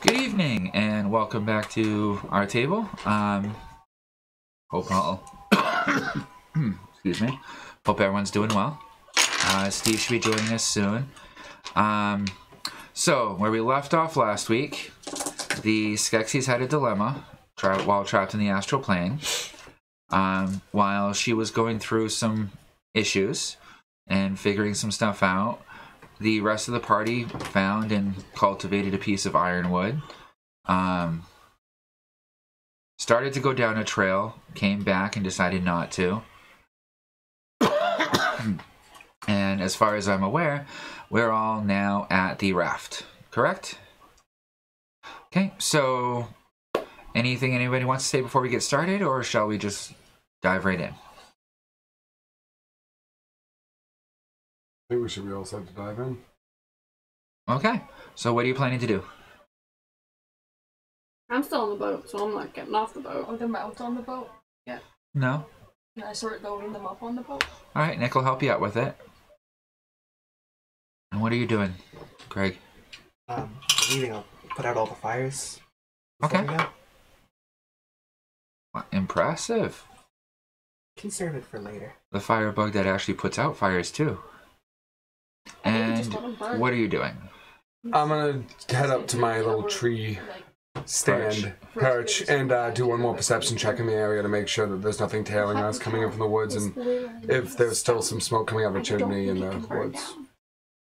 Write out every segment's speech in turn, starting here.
Good evening and welcome back to our table. Hope all excuse me. Hope everyone's doing well. Steve should be joining us soon. So where we left off last week, the Skeksies had a dilemma while trapped in the astral plane. While she was going through some issues and figuring some stuff out, the rest of the party found and cultivated a piece of ironwood, started to go down a trail, came back and decided not to. And as far as I'm aware, we're all now at the raft, correct? Okay, so anything anybody wants to say before we get started, or shall we just dive right in? I think we should be all set to dive in. Okay, so what are you planning to do? I'm still on the boat, so I'm not getting off the boat. Are the mount on the boat? Yeah. No? Can I start loading them up on the boat? Alright, Nick will help you out with it. And what are you doing, Greg? Leaving. I'll put out all the fires. Okay. We go. Well, impressive. Conserve it for later. The firebug that actually puts out fires too. And what are you doing? I'm gonna head up to my little tree stand, perch, and do one more perception check in the area to make sure that there's nothing tailing us coming in from the woods, and if there's still some smoke coming out of the chimney in the woods.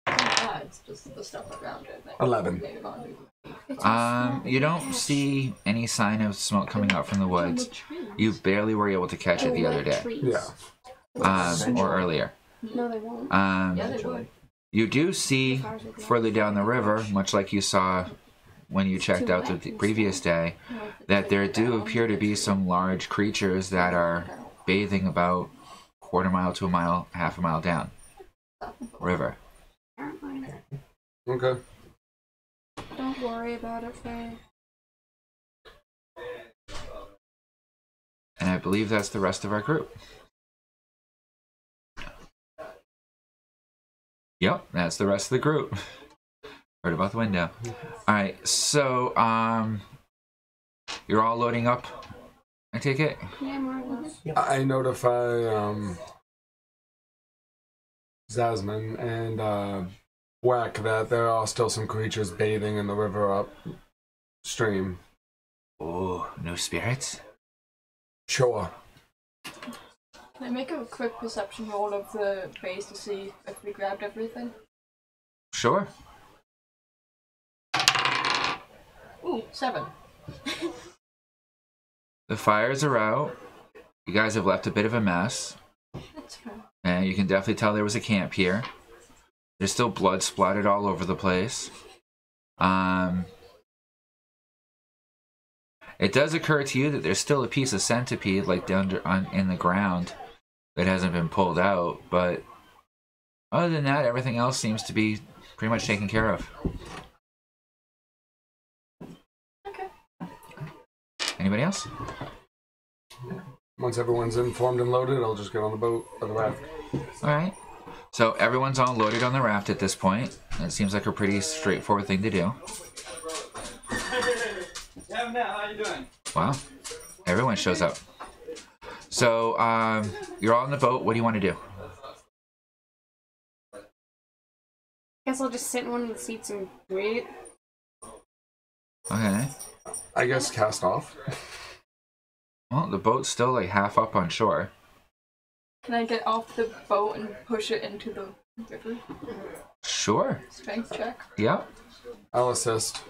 It's just the stuff around it. 11. You don't see any sign of smoke coming out from the woods. You barely were able to catch it the other day. Yeah. Or earlier. No, they won't. Yeah, they would. You do see further down the river, much like you saw when you checked out the previous day, that there do appear to be some large creatures that are bathing about a quarter mile to a mile, half a mile down river. Okay. Don't worry about it, Faye. And I believe that's the rest of our group. Yep, that's the rest of the group. Right about the window. Alright, so, you're all loading up, I take it? Yeah, more or less. I notify Zasmine and Whack that there are still some creatures bathing in the river upstream. Oh, no spirits? Sure. Can I make a quick perception roll of the base to see if we grabbed everything? Sure. Ooh, 7. The fires are out. You guys have left a bit of a mess. That's fine. And you can definitely tell there was a camp here. There's still blood splattered all over the place. It does occur to you that there's still a piece of centipede like down in the ground that hasn't been pulled out, but other than that, everything else seems to be pretty much taken care of. Okay. Anybody else? Once everyone's informed and loaded, I'll just get on the boat or the raft. Alright. So everyone's all loaded on the raft at this point. It seems like a pretty straightforward thing to do. How you doing? Wow. Everyone shows up. So, you're all on the boat. What do you want to do? Guess I'll just sit in one of the seats and wait. Okay. I guess cast off. Well, the boat's still like half up on shore. Can I get off the boat and push it into the river? Sure. Strength check? Yep. I'll assist.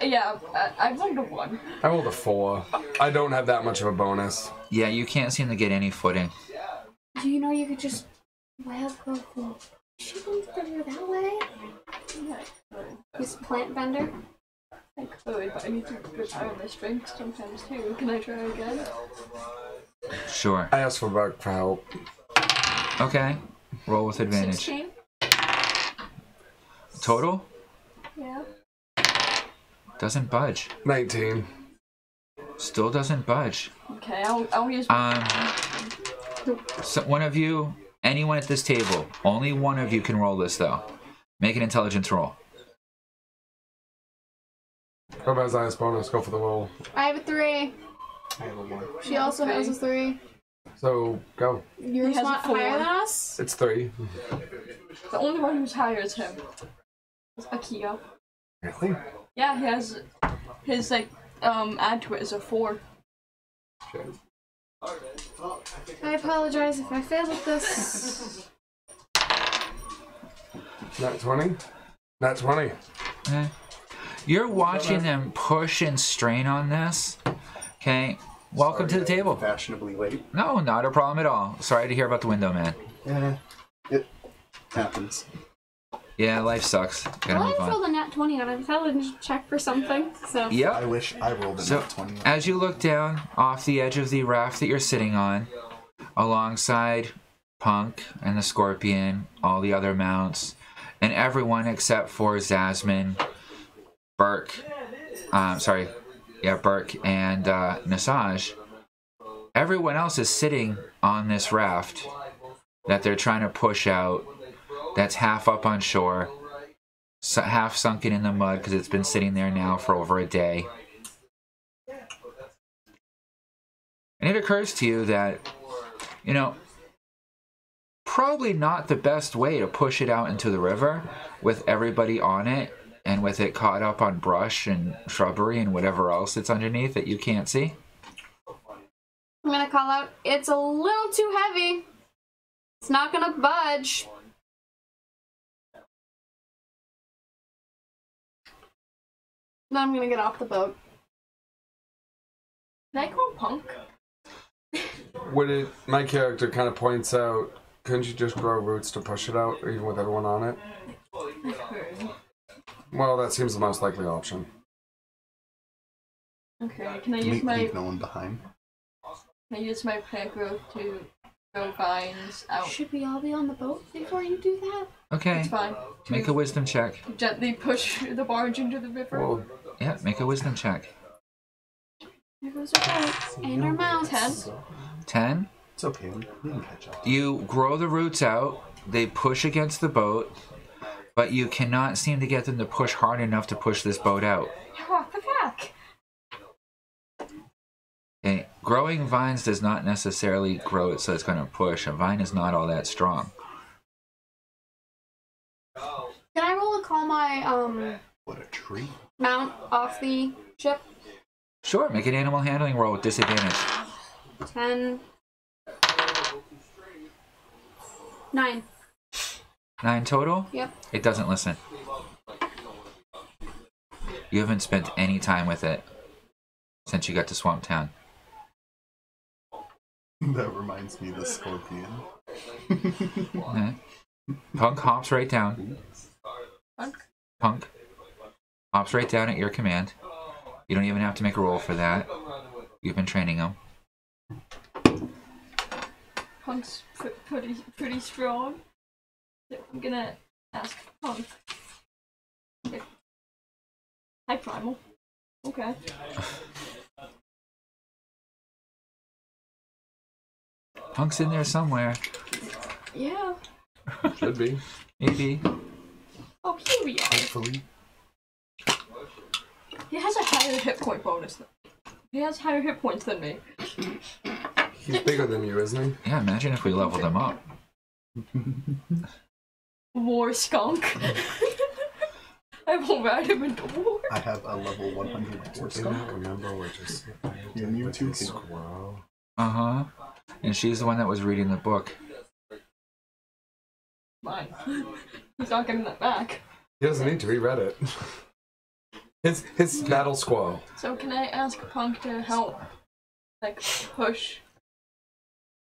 Yeah, I rolled a 1. I rolled a 4. I don't have that much of a bonus. Yeah, you can't seem to get any footing. Do you know you could just wild growth and push it into the river that way? Yeah, I could. Use plant bender? I could, but I need to rely on my strength sometimes too. Can I try again? Sure. I asked for Buck for help. Okay. Roll with advantage. 16? Total? Yeah. Doesn't budge. 19. Still doesn't budge. Okay, I'll use. So one of you, anyone at this table, only one of you can roll this though. Make an intelligence roll. Whoever has highest bonus, go for the roll. I have a 3. I have a 1. She also has a 3. So, go. Yours has a not 4. higher than us? It's 3. The only one who's higher is him. It's Akia. Really? Yeah, he has his like add to it is a 4. Shit. I apologize if I failed at this. Nat 20? Nat 20. Okay. You're watching them push and strain on this. Okay. Welcome to the table. Fashionably late. No, not a problem at all. Sorry to hear about the window, man. Yeah, it happens. Yeah, life sucks. Gotta Well, move I on. rolled a nat 20 on it. I thought I would check for something. So. I Yep. wish I rolled a So, nat 20. as you look down off the edge of the raft that you're sitting on, alongside Punk and the Scorpion, all the other mounts, and everyone except for Zasmine, Burke, Burke and Nasaj, everyone else is sitting on this raft that they're trying to push out, that's half up on shore, half sunken in the mud because it's been sitting there now for over a day. And it occurs to you that, you know, probably not the best way to push it out into the river with everybody on it and with it caught up on brush and shrubbery and whatever else that's underneath that you can't see. I'm gonna call out, it's a little too heavy. It's not gonna budge. Then I'm gonna get off the boat. Can I call Punk? My character kind of points out, couldn't you just grow roots to push it out, even with everyone on it? Well, that seems the most likely option. Okay, can I use Leave no one behind. plant growth to grow vines out? Should we all be on the boat before you do that? Okay, It's fine. make a wisdom check. Gently push the barge into the river. Well, Yeah, make a wisdom check. Here goes our boat. And our mounts. 10. 10. It's okay, we can catch up. You grow the roots out, they push against the boat, but you cannot seem to get them to push hard enough to push this boat out. What the heck? Okay. Growing vines does not necessarily grow it so it's going to push. A vine is not all that strong. Can I roll to call my What a tree. mount off the ship? Sure, make an animal handling roll with disadvantage. 10. 9. 9 total? Yep. It doesn't listen. You haven't spent any time with it since you got to Swamp Town. That reminds me of the scorpion. Okay. Punk hops right down. Punk hops right down at your command. You don't even have to make a roll for that. You've been training him. Punk's pretty strong. I'm gonna ask Punk. Hi, Primal. Okay. Punk's in there somewhere. Yeah. should be. Maybe. Oh, here we are. Hopefully. He has a higher hit point bonus. He has higher hit points than me. He's bigger than you, isn't he? Yeah, imagine if we leveled him up. War skunk. I will ride him into war. I have a level 100 I horse. do not remember what just You and you too can. squirrel. Uh-huh. And she's the one that was reading the book. Mine. He's not getting that back. He doesn't need to. He read it. His battle squirrel. So can I ask Punk to help, like, push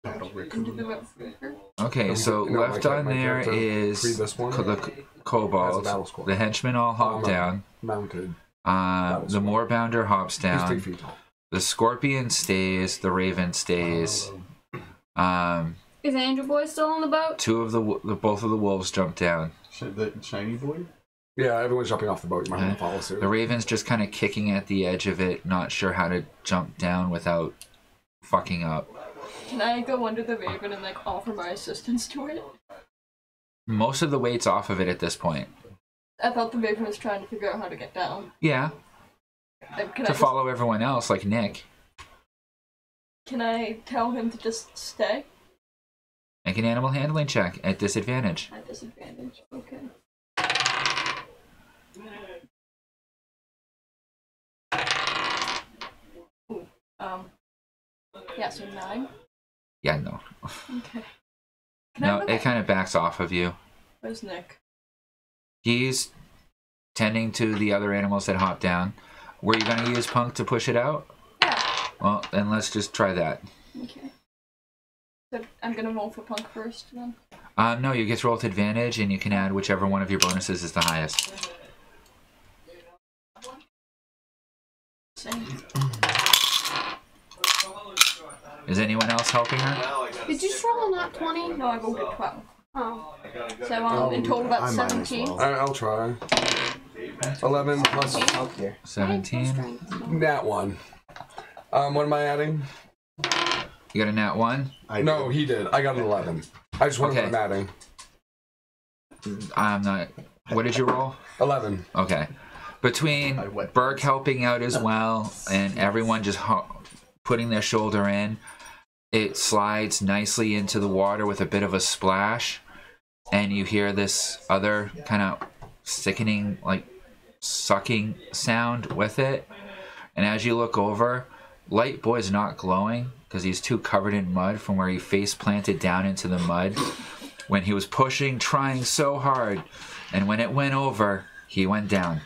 Battle into the raccoon. river? Okay, so No, left my on there character is read this one? the As a kobold. battle squirrel. The henchmen all hop no. down. Mounted. The moorbounder hops He's down. 3 feet tall. The scorpion stays. The raven stays. Is Angel Boy still on the boat? Both of the wolves jump down. The shiny boy? Yeah, everyone's jumping off the boat. You might want to follow suit. The raven's just kind of kicking at the edge of it, not sure how to jump down without fucking up. Can I go under the raven and, like, offer my assistance to it? Most of the weight's off of it at this point. I thought the raven was trying to figure out how to get down. Yeah. Can to I follow everyone else, like Nick. Can I tell him to just stay? Make an animal handling check at disadvantage. At disadvantage. Okay. Ooh, yeah, so 9. Yeah, no. Okay. No, it kind of backs off of you. Where's Nick? He's tending to the other animals that hop down. Were you going to use Punk to push it out? Yeah. Well, then let's just try that. Okay. So I'm gonna roll for Punk first then? No, you get to roll to advantage, and you can add whichever one of your bonuses is the highest. Same. Is anyone else helping her? Did you just roll a nat 20? No, I rolled a 12. Oh. So in total that's I might as 17. well. I'll try. 11 plus Up here. 17. nat 1. What am I adding? You got a nat 1? No, he did. I got an 11. I just wonder Okay. what I'm adding. I'm not. What did you roll? 11. Okay. Between Burke helping out as well and everyone just putting their shoulder in, it slides nicely into the water with a bit of a splash, and you hear this other kind of sickening, like sucking sound with it. And as you look over, Light Boy's not glowing because he's too covered in mud from where he face planted down into the mud when he was pushing, trying so hard, and when it went over, he went down.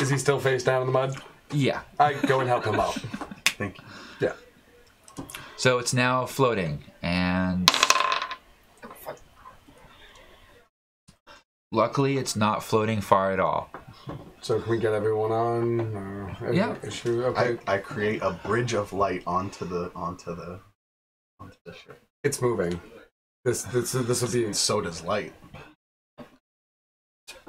Is he still face down in the mud? Yeah. I go and help him out. Thank you. Yeah. So it's now floating, and luckily it's not floating far at all. So can we get everyone on? Yeah. Issue? Okay. I create a bridge of light onto the ship. It's moving. This will be. So does light.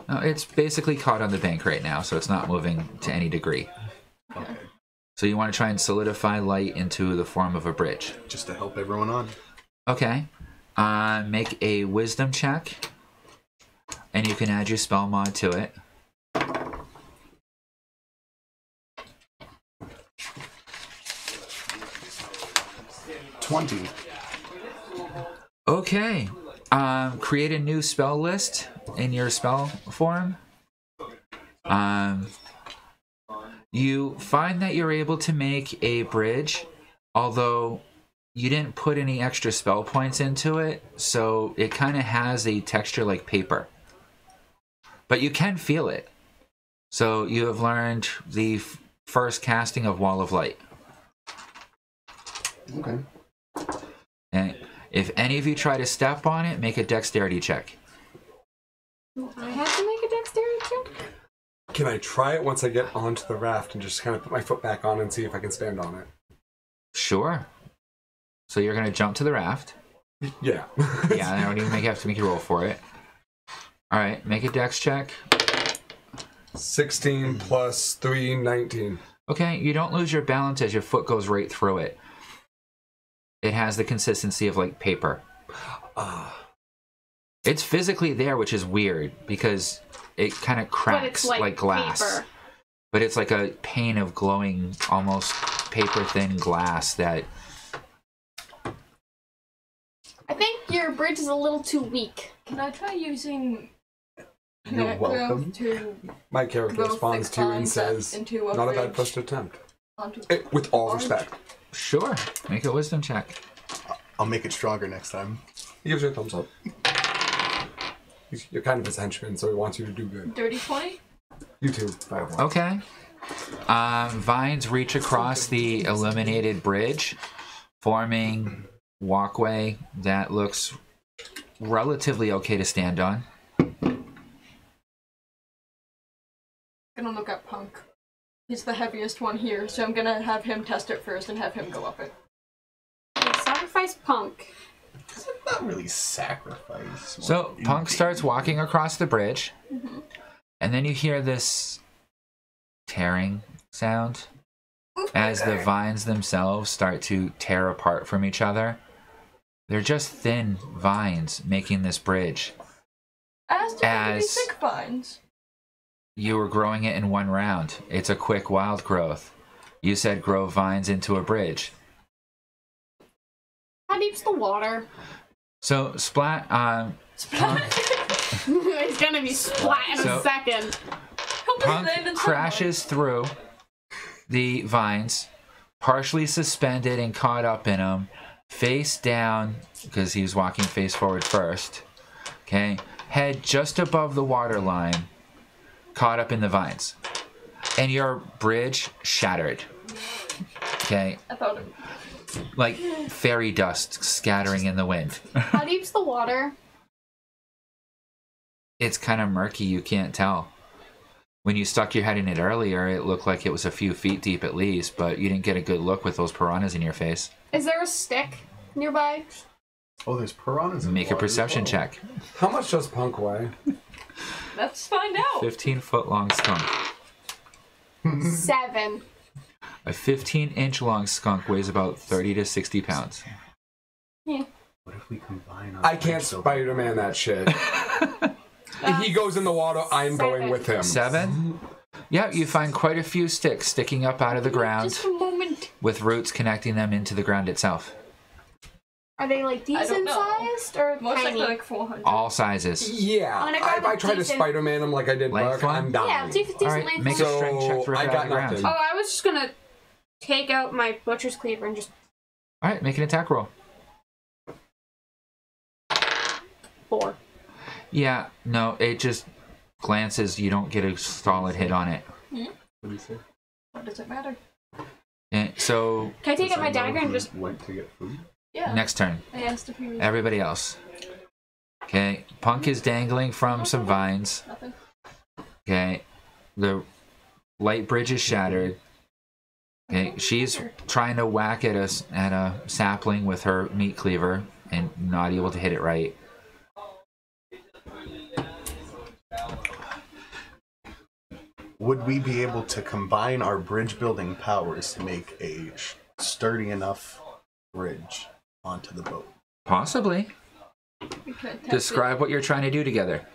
No, it's basically caught on the bank right now, so it's not moving to any degree. Okay. So you want to try and solidify light into the form of a bridge. Just to help everyone on. Okay. Make a wisdom check, and you can add your spell mod to it. $20. Okay. Create a new spell list in your spell form. You find that you're able to make a bridge, although you didn't put any extra spell points into it, so it kind of has a texture like paper. But you can feel it. So you have learned the first casting of Wall of Light. Okay. And if any of you try to step on it, make a dexterity check. I have to make a dexterity check? Can I try it once I get onto the raft and just kind of put my foot back on and see if I can stand on it? Sure. So you're going to jump to the raft. Yeah. Yeah, I don't even have to make you roll for it. All right, make a dex check. 16 plus 3, 19. Okay, you don't lose your balance as your foot goes right through it. It has the consistency of like paper. It's physically there, which is weird because it kind of cracks like glass. Paper. But it's like a pane of glowing, almost paper thin glass that. I think your bridge is a little too weak. Can I try using You're Growth welcome. to My character Growth responds to you and expands that says, into a not a bad bridge first attempt. onto With all Orange. respect. Sure, make a wisdom check. I'll make it stronger next time. He gives you a thumbs up. You're kind of his henchman, so he wants you to do good. Dirty 20? You too, Firefly. Okay. Vines reach across the illuminated bridge, forming walkway that looks relatively okay to stand on. Gonna look at Punk. He's the heaviest one here, so I'm gonna have him test it first and have him go up it. Sacrifice Punk. Not really sacrifice. So Punk starts walking across the bridge, and then you hear this tearing sound as the vines themselves start to tear apart from each other. They're just thin vines making this bridge. As to be As- thick vines. You were growing it in one round. It's a quick wild growth. You said grow vines into a bridge. How deep's the water? So, Splat, It's gonna be splat in a second. Punk crashes through the vines, partially suspended and caught up in them, face down, because he was walking face forward first. Okay, head just above the water line, caught up in the vines. And your bridge shattered. Okay, I thought it. like fairy dust scattering in the wind. How deep's the water? It's kind of murky, you can't tell. When you stuck your head in it earlier, it looked like it was a few feet deep at least, but you didn't get a good look with those piranhas in your face. Is there a stick nearby? Oh, there's piranhas. Make a perception check. How much does Punk weigh? Let's find out. 15-foot long skunk. 7. A 15-inch long skunk weighs about 30 to 60 pounds. What if we combine our I can't Spider-Man that shit. If he goes in the water, I'm going with him. 7? Yeah, you find quite a few sticks sticking up out of the ground Just a moment. with roots connecting them into the ground itself. Are they like decent sized or Most tiny? likely like 400. All sizes. Yeah, I'm gonna grab if I a try to decent- Spider-Man him like I did Length Buck, one? I'm dying. Yeah, decent All right, length. make a strength check for it I out got of the ground. nothing. Oh, I was just gonna take out my butcher's cleaver and just All right, make an attack roll. 4. Yeah, no, it just glances. You don't get a solid hit on it. What do you say? What does it matter? And so, Can I take Does out my that know dagger and who just went to get food? Yeah. next turn. I asked if he was Everybody else. Okay, Punk is dangling from some vines. nothing. Okay, the light bridge is shattered. Okay, she's trying to whack at a sapling with her meat cleaver and not able to hit it right. Would we be able to combine our bridge building powers to make a sturdy enough bridge onto the boat? Possibly. We could test Describe what you're trying to do together.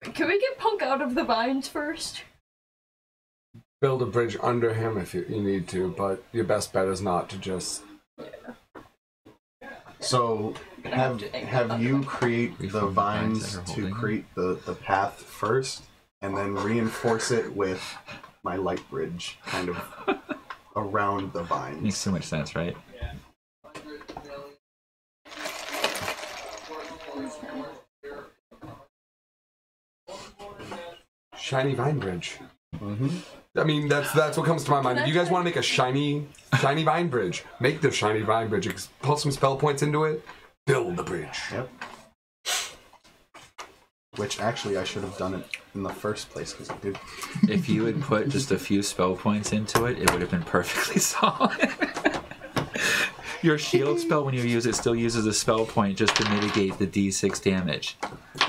it. Can we get Punk out of the vines first? Build a bridge under him if you need to, but your best bet is not to just... So have you create the vines to create the path first, and then reinforce it with my light bridge kind of around the vines. Makes too much sense, right? Shiny vine bridge. Mm-hmm. I mean, that's what comes to my mind. If you guys want to make a shiny vine bridge, make the shiny vine bridge. Pull some spell points into it. Build the bridge. Yep. Which actually I should have done it in the first place because I did. If you had put just a few spell points into it, it would have been perfectly solid. Your shield spell, when you use it, still uses a spell point just to mitigate the d6 damage.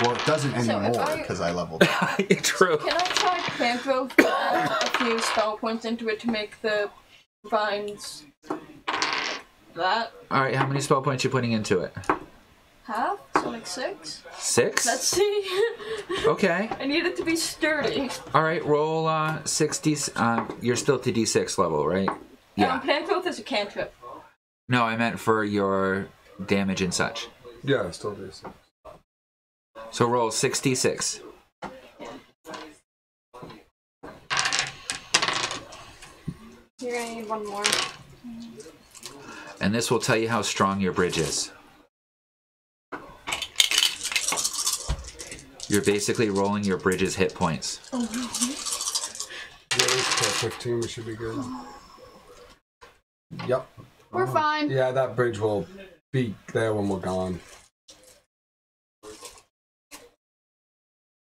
Well, it doesn't So if anymore I- because I leveled up. True. Can I try Panko to add a few spell points into it to make the vines that All right, how many spell points you putting into it? half? So like 6? 6? Let's see. Okay. I need it to be sturdy. All right, roll 60. You're still at the d6 level, right? Yeah. Panko is a cantrip. No, I meant for your damage and such. Yeah, still do so. So roll 66. You're gonna need one more. And this will tell you how strong your bridge is. You're basically rolling your bridge's hit points. Yeah, it's 15. We should be good. Yep. We're fine. Yeah, that bridge will be there when we're gone. Do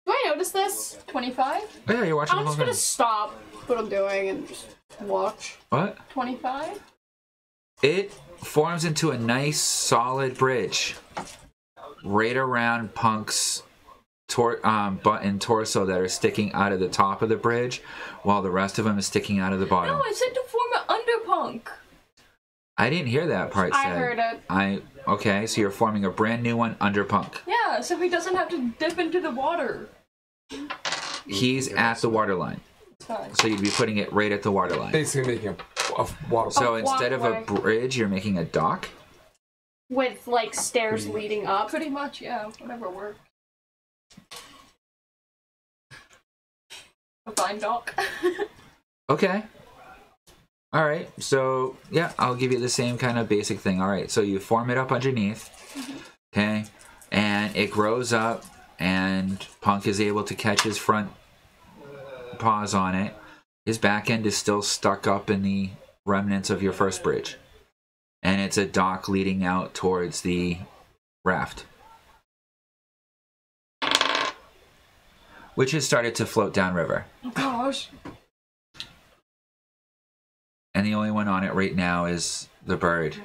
I notice this? 25? Oh, yeah, you're watching I'm the just whole gonna thing. stop what I'm doing and just watch. What? 25? It forms into a nice, solid bridge right around Punk's butt and torso that are sticking out of the top of the bridge, while the rest of them is sticking out of the bottom. No, I said to form an underpunk. I didn't hear that part I said. heard it. Okay, so you're forming a brand new one under Punk. Yeah, so he doesn't have to dip into the water. He's at the water line. Fine. So you'd be putting it right at the water line. Basically making a water. So A instead of a walkway. bridge, you're making a dock? With like stairs leading up. Pretty much, yeah. Whatever works. A vine dock. Okay. All right. So, yeah, I'll give you the same kind of basic thing. All right. So you form it up underneath. Okay. And it grows up, and Punk is able to catch his front paws on it. His back end is still stuck up in the remnants of your first bridge. And it's a dock leading out towards the raft, which has started to float downriver. Oh gosh. And the only one on it right now is the bird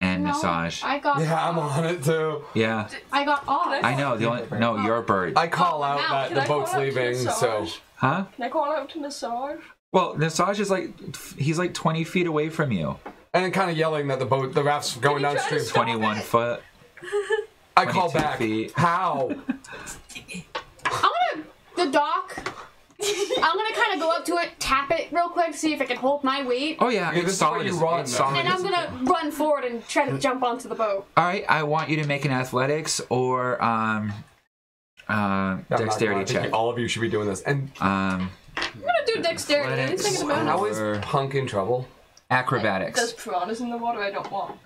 and No, Massage. I got. Yeah, I'm on it too. Yeah, I got off. I know. The only no, you're a bird. I call out now, that Can the I call boat's out to leaving, so Massage? Huh? Can I call out to Massage? Well, Massage is he's like 20 feet away from you. and kind of yelling that the raft's going Did you try to downstream. stop 21 foot. I call 22 back. feet. How? The dock. I'm gonna kind of go up to it, tap it real quick, see if it can hold my weight, Oh yeah, Yeah, this it's is where solid. you As, run, it's though. solid. and I'm gonna run forward and try to jump onto the boat. All right, I want you to make an athletics or dexterity I think check. all of you should be doing this. And I'm Um, gonna do dexterity. I didn't think about it. how is Or- Punk in trouble? There's acrobatics. piranhas in the water. I don't want.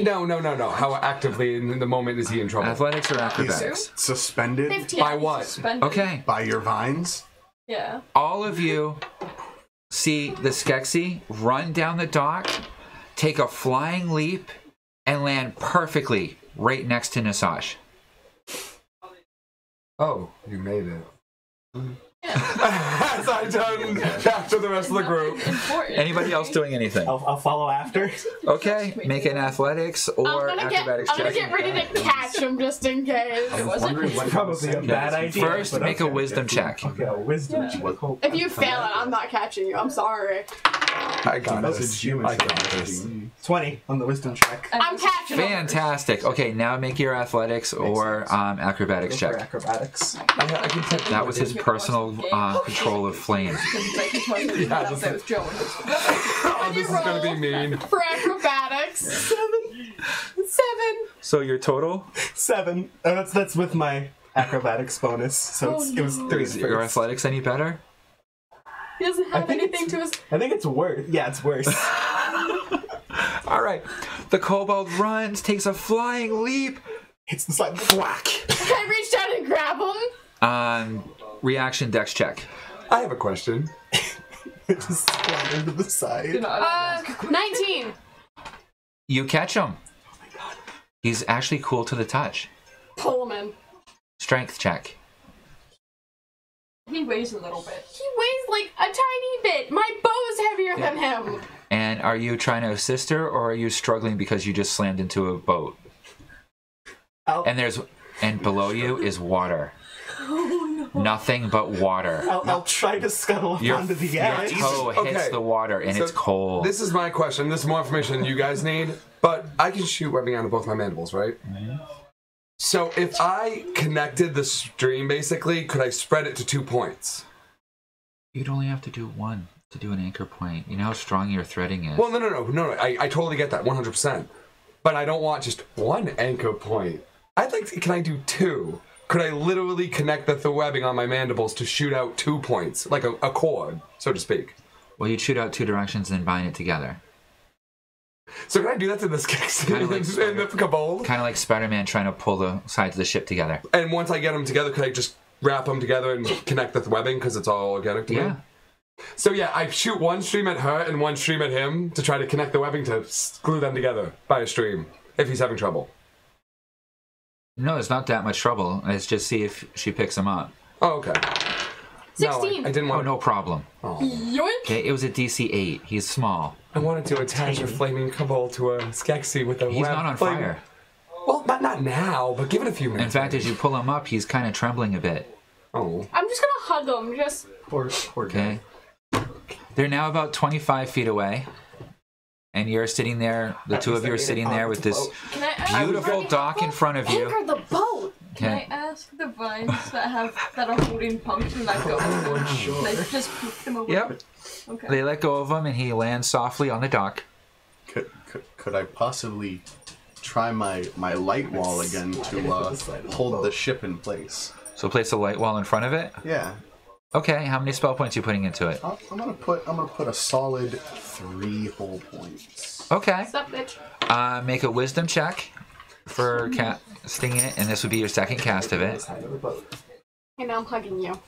No. How actively in the moment is he in trouble? Athletics or acrobatics? Suspended 15. By what? Suspended. Okay. by your vines. Yeah. All of you see the Skeksy run down the dock, take a flying leap, and land perfectly right next to Nasash. Oh, you made it. As I done after the rest of the group. Important. Anybody else doing anything? I'll follow after. Okay, make an athletics or I'm acrobatics gonna check. get ready to catch him just in case. It wasn't. Probably a bad idea. First, but make a okay. wisdom check. Okay, a wisdom Yeah. check. Cool. If you fail it, I'm not catching you. I'm sorry. I got this. Message I got this. 20 on the wisdom check. I'm catching him. Fantastic. Okay, now make your athletics or acrobatics Go for check. acrobatics. I can take That was his personal control of flames. Yeah, this is- Oh, this is gonna be mean. For acrobatics. 7. So your total? 7. That's with my acrobatics bonus. So it was 3. Is your athletics any better? He doesn't have anything to his. I think it's worse. Yeah, it's worse. All right. The kobold runs, takes a flying leap. It's the side. Whack. I reached out and grab him. Reaction dex check. I have a question. It just splattered to the side. 19. You catch him. He's actually cool to the touch. Pullman. Strength check. He weighs a little bit. He weighs like a tiny bit. My bow is heavier than him. And are you trying to assist her, or are you struggling because you just slammed into a boat? And below you is water. Oh no. Nothing but water. I'll try to scuttle up Your, onto the your edge. toe hits Okay. the water and So it's cold. This is my question. This is more information than you guys need. But I can shoot webbing out of both my mandibles, right? So if I connected the stream, basically, could I spread it to 2 points? You'd only have to do one to do an anchor point. You know how strong your threading is. Well, no. I totally get that, 100%. But I don't want just one anchor point. Can I do 2? Could I literally connect the webbing on my mandibles to shoot out 2 points? Like a cord, so to speak. Well, you'd shoot out 2 directions and bind it together. So can I do that to the Skeksies Kinda like in the Kobold? Kind of like Spider-Man trying to pull the sides of the ship together. And once I get them together, could I just wrap them together and connect the webbing because it's all organic to me? Yeah. So yeah, I shoot one stream at her and one stream at him to try to connect the webbing to glue them together by a stream if he's having trouble. No, it's not that much trouble. Let's just see if she picks him up. Oh, okay. 16. No, I didn't Oh, want. no problem. Yoink. Okay, it was a DC 8. He's small. I wanted to attach a flaming kobold to a Skeksy with a He's web not on flame. fire. Well, not now, but give it a few minutes. In fact, as you pull him up, he's kind of trembling a bit. Oh. I'm just gonna hug him. Just. Poor guy. Okay. They're now about 25 feet away. And you're sitting there, the two of you are sitting there with this Can I beautiful dock in front of you. Anchor the boat. Can I ask the vines that are holding Punk to let go? Can I just poop them away? Yep. Okay. They let go of him, and he lands softly on the dock. Could I possibly try my light wall again to hold the ship in place? So place a light wall in front of it? Yeah. Okay, how many spell points are you putting into it? I'm gonna put a solid 3 whole points. Okay. What's up, bitch? Make a wisdom check for casting it, and this would be your second cast of it. And now I'm hugging you.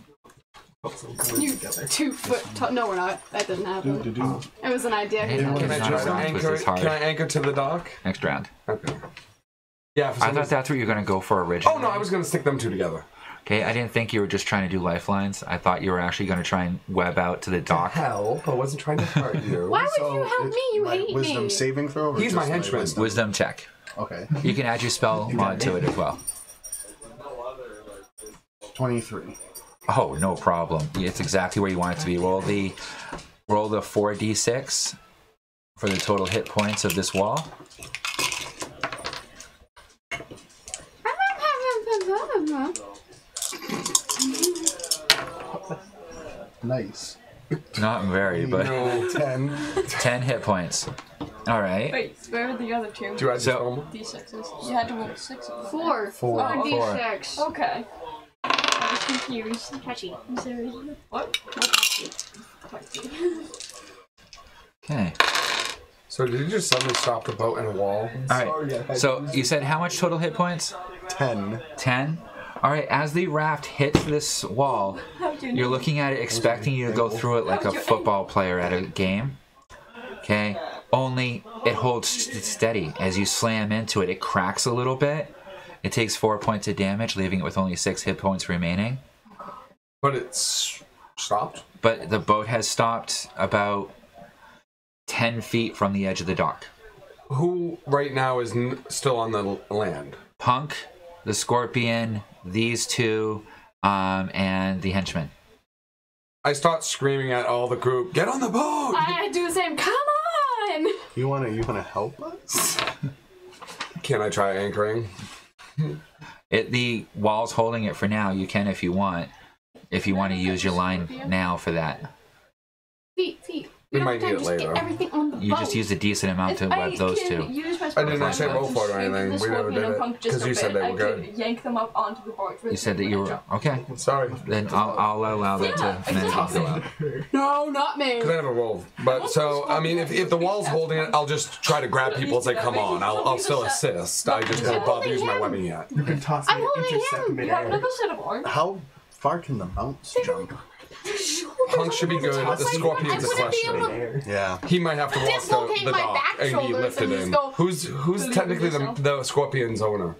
You 2 foot tall. No, we're not. That didn't happen. It was an idea. Hey, Can I Not try to around, anchor? twist is hard. Can I anchor to the dock? Next round. Okay. Yeah. For I some thought reason- that's what you were going to go for originally. Oh no, I was gonna stick them two together. Okay, I didn't think you were just trying to do lifelines. I thought you were actually going to try and web out to the dock. Hell, I wasn't trying to hurt you. Why would you help me? You my hate wisdom me. saving throw? Or He's just my henchman. Wisdom check. Okay. You can add your spell mod to it as well. 23. Oh, no problem. It's exactly where you want it to be. Roll the 4d6 for the total hit points of this wall. Nice. Not very, but No, 10. 10 hit points. All right. Wait, where are the other 2? Do I just So- roll? D6s. You had to roll 6 of them. 4. Four. 4d6. Okay. I was confused. Touchy. I'm serious. What? Okay. So did you just suddenly stop the boat in a wall? All right. So you said how much total hit points? 10. 10. All right. As the raft hits this wall, you're looking at it, expecting you to go through it like a football player at a game. Okay. Only it holds steady. As you slam into it, it cracks a little bit. It takes 4 points of damage, leaving it with only 6 hit points remaining. But it's stopped? But the boat has stopped about 10 feet from the edge of the dock. Who right now is still on the land? Punk, the Scorpion, these two, and the henchman. I start screaming at all the group, get on the boat! I do the same. Come on! You wanna help us? Can I try anchoring? The wall's holding it for now. You can if you want. If you want to use your line now for that. Feet. We We might don't need have it time to just later. get everything on the You boat. just used a decent amount to web those two. I didn't actually roll for it or anything. We never did it. Because you said they were good. Yank them up onto the board. You said that you were... Okay. Sorry. Then I'll allow that to go out. No, not me. Because I never rolled. But so, I mean, if the wall's holding it, I'll just try to grab people and say, come on. I'll still assist. I just won't bother using my weapon yet. You can toss I'm me and holding intercept him. You have midair. another set of arms. How far can the mounts jump? Punk should be good. The Scorpion's a I wouldn't be able to question. Yeah. He might have to walk dislocate the my dock back and be shoulders lifted and just in. go- Who's technically the Scorpion's owner?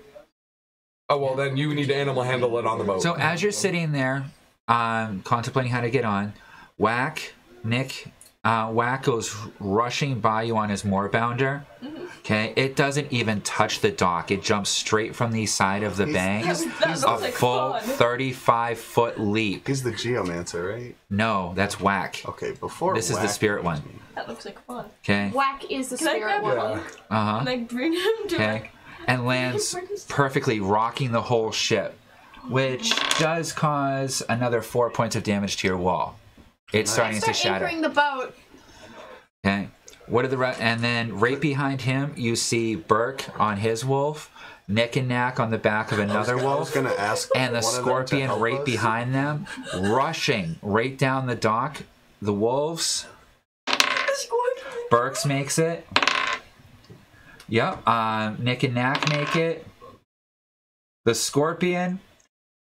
Oh, well, then you need to animal handle it on the boat. So as you're sitting there, contemplating how to get on, Whack goes rushing by you on his moorbounder. Okay, it doesn't even touch the dock. It jumps straight from the side of the bank. He's A Sounds like full fun. 35-foot leap. the geomancer, right? No, that's Whack. Okay, before This is the Whack- spirit one. That looks like fun. Okay. Whack is the Can I spirit grab one. yeah. Punk Uh-huh. and like bring him to Okay. And lands perfectly, rocking the whole ship, which does cause another 4 points of damage to your wall. It's starting to Start shatter. anchoring the boat. Okay. What are the and then right behind him you see Burke on his wolf, Nick and Knack on the back of another I was wolf, gonna ask and the one of them to Scorpion help right us. behind them, rushing right down the dock. The wolves. Burks makes it. Yep. Nick and Knack make it. The Scorpion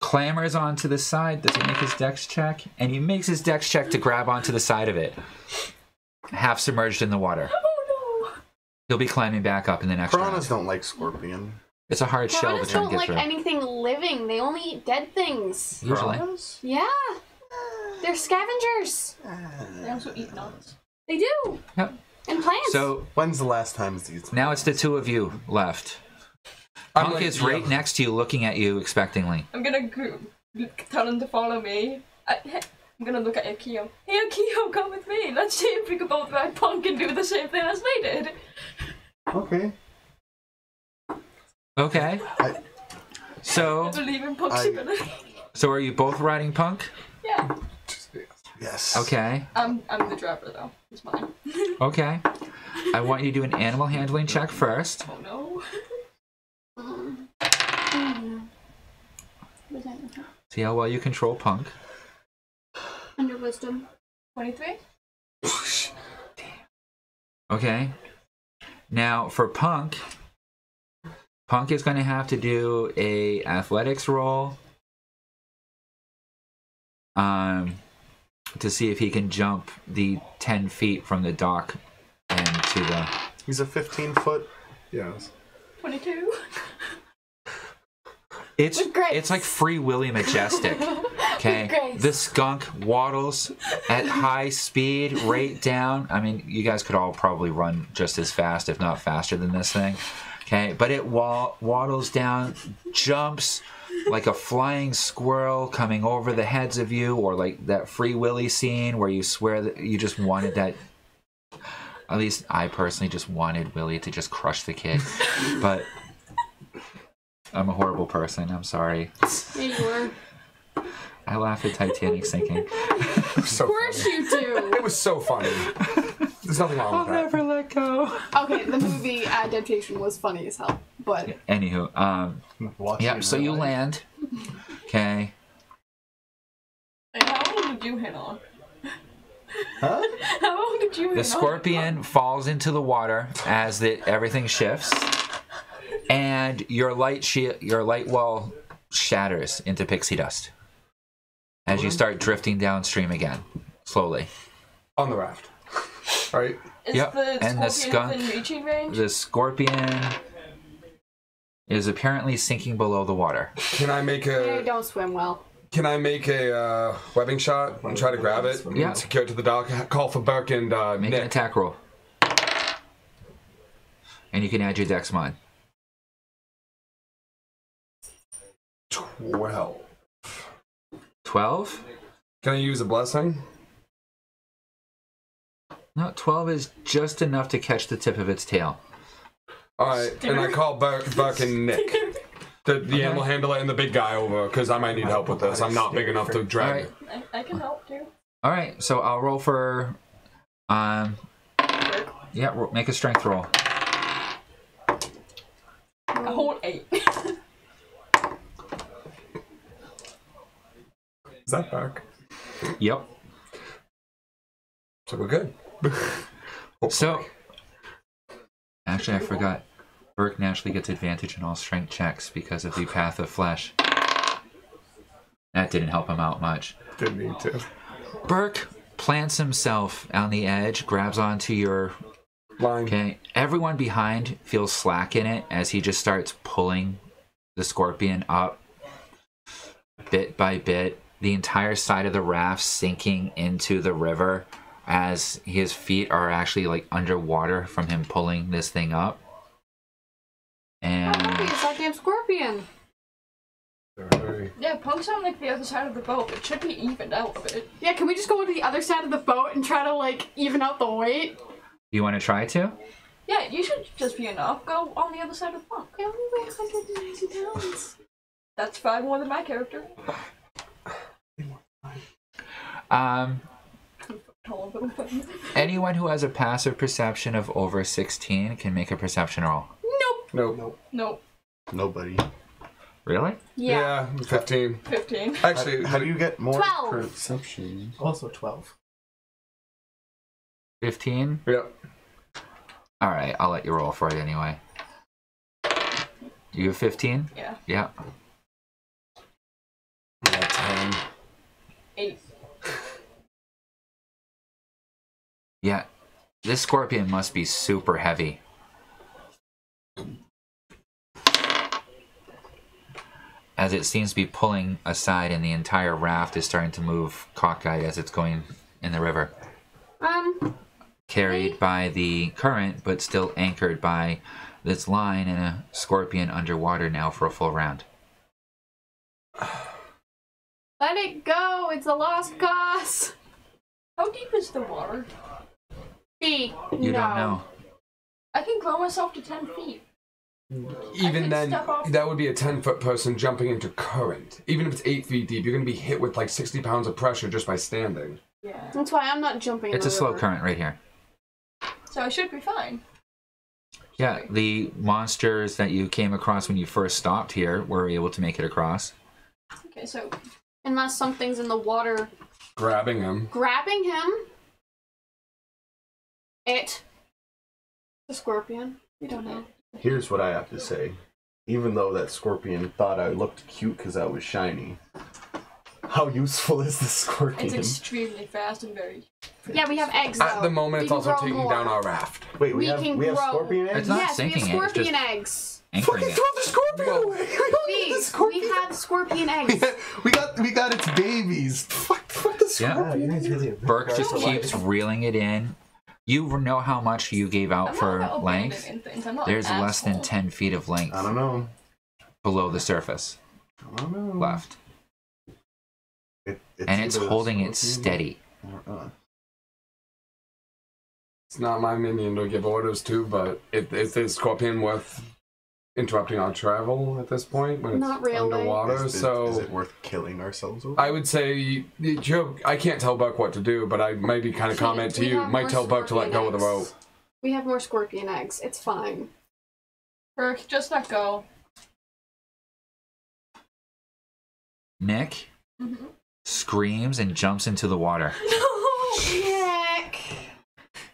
clambers onto the side. Does he make his dex check? And he makes his dex check to grab onto the side of it. Half submerged in the water. Oh no! He'll be climbing back up in the next Piranhas round. don't like scorpion. It's a hard shell to Piranhas try and don't get like through. anything living. They only eat dead things. Usually. Piranhas? Yeah. They're scavengers. They also eat nuts. They do. Yep. And plants. So When's the last time these? now it's the two of you left. I'm Punk like, is right yeah. next to you, looking at you expectingly. I'm gonna tell him to follow me. I'm gonna look at Akio. Hey Akio, come with me. Let's see if we can both ride Punk and do the same thing as they did. Okay. Okay. So, I believe in possibility. so are you both riding Punk? Yeah. Yes. Okay. I'm the driver though. It's mine. Okay. I want you to do an animal handling check first. Oh no. See how well you control Punk. Under wisdom. 23. Okay. Now for Punk is going to have to do a athletics roll to see if he can jump the 10 feet from the dock and to the... He's a 15-foot. Yes. 22. It's like Free Willy Majestic. Okay, the skunk waddles at high speed right down. I mean, you guys could all probably run just as fast, if not faster than this thing. Okay, but it waddles down, jumps like a flying squirrel coming over the heads of you, or like that Free Willy scene where you swear that you just wanted that. At least I personally just wanted Willy to just crush the kid, but I'm a horrible person. I'm sorry. Yeah, you were. I laugh at Titanic sinking. So Of course funny. you do. It was so funny. There's nothing wrong with that. Never let go. Okay, the movie adaptation was funny as hell, but Anywho, yep. So you land. Okay. And how long did you hit on? Huh? How long did you hit The on? scorpion falls into the water as everything shifts, and your light wall shatters into pixie dust as you start drifting downstream again, slowly. On the raft. Right? Is Yep, the and the scorpion skunk- within reaching range? The scorpion is apparently sinking below the water. Can I make I a don't swim well. webbing shot and try to grab it? Yeah. And secure it to the dock. Call for Burke and Make an Nick. attack roll. And you can add your dex mod. 12. 12? Can I use a blessing? No, 12 is just enough to catch the tip of its tail. Alright, and I call Burke and Nick. The animal handler and the big guy over, because I might need help with this. I'm not big enough to drag Alright. it. I can help too. Alright, so I'll roll for... make a strength roll. A whole 8. Is that Burke? Yep. So we're good. So, actually I forgot. Burke naturally gets advantage in all strength checks because of the Path of Flesh. That didn't help him out much. Didn't need to. Burke plants himself on the edge, grabs onto your... Line. Okay, everyone behind feels slack in it as he just starts pulling the scorpion up bit by bit. The entire side of the raft sinking into the river as his feet are actually like underwater from him pulling this thing up. Oh, And it's that damn scorpion. Alright. Yeah, Punk's on like the other side of the boat. It should be evened out a bit. Yeah, can we just go to the other side of the boat and try to, like, even out the weight? you want to try to? Yeah, you should just be enough. Go on the other side of the punk. I only weigh 190 pounds. That's 5 more than my character. Tall little thing. Anyone who has a passive perception of over 16 can make a perception roll. Nope. Nope. Nobody. Really? Yeah. 15. 15. Actually, How do you get more 12. perception? Also 12. 15? Yep. Alright, I'll let you roll for it anyway. You have 15? Yeah. Yeah. Yeah, 10. 8. Yeah. This scorpion must be super heavy. As it seems to be pulling aside and the entire raft is starting to move cockeyed as it's going in the river. Carried by the current, but still anchored by this line and a scorpion underwater now for a full round. Let it go. It's a lost cause. How deep is the water? B. You don't know. I can grow myself to 10 feet. Even then, that would be a 10-foot person jumping into current. Even if it's 8 feet deep, you're going to be hit with like 60 pounds of pressure just by standing. Yeah. That's why I'm not jumping in It's a slow current right here. So I should be fine. Yeah, the monsters that you came across when you first stopped here were able to make it across. Okay, so... Unless something's in the water... Grabbing him. Grabbing him? The scorpion. We don't know. Here's what I have to say. Even though that scorpion thought I looked cute because I was shiny, how useful is the scorpion? It's extremely fast and very... Yeah, we have eggs, though. At the moment, it's also taking down our raft. Wait, we have scorpion eggs? It's not yes, we sinking have it, it's scorpion just eggs. anchoring Fucking it. throw the scorpion away! We have scorpion eggs. we got its babies. Fuck the scorpion. Burke just keeps reeling it in. You know how much you gave out for length. There's less than 10 feet of length. I don't know. Below the surface. I don't know. Left. And it's holding it steady. It's not my minion to give orders to, but is the scorpion worth interrupting our travel at this point when Not it's really. underwater? Is it worth killing ourselves over? I would say, I can't tell Buck what to do, but I maybe kind of comment to We you. have Might more tell Buck to let go of the scorpion rope. eggs. We have more scorpion eggs. It's fine. Burke, just let go. Nick screams and jumps into the water. Nick!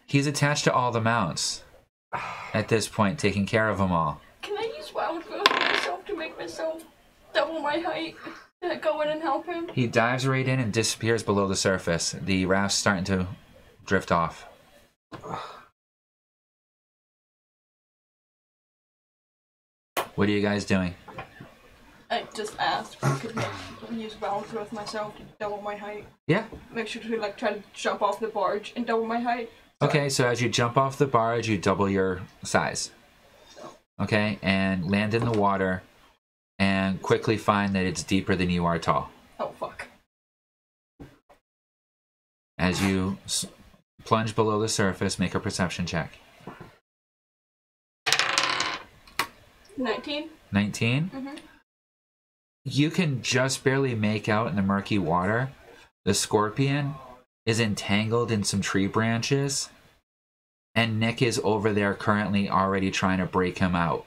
He's attached to all the mounts at this point, taking care of them all. Can I use wild growth on myself to make myself double my height? Go in and help him? He dives right in and disappears below the surface. The raft's starting to drift off. What are you guys doing? I just asked if I could use wild growth myself to double my height. Yeah. Make sure to like try to jump off the barge and double my height. Okay, so as you jump off the barge, you double your size. Okay, and land in the water and quickly find that it's deeper than you are tall. Oh, fuck. As you plunge below the surface, make a perception check. 19? 19? Mm-hmm. You can just barely make out in the murky water. The scorpion is entangled in some tree branches, and Nick is over there currently already trying to break him out.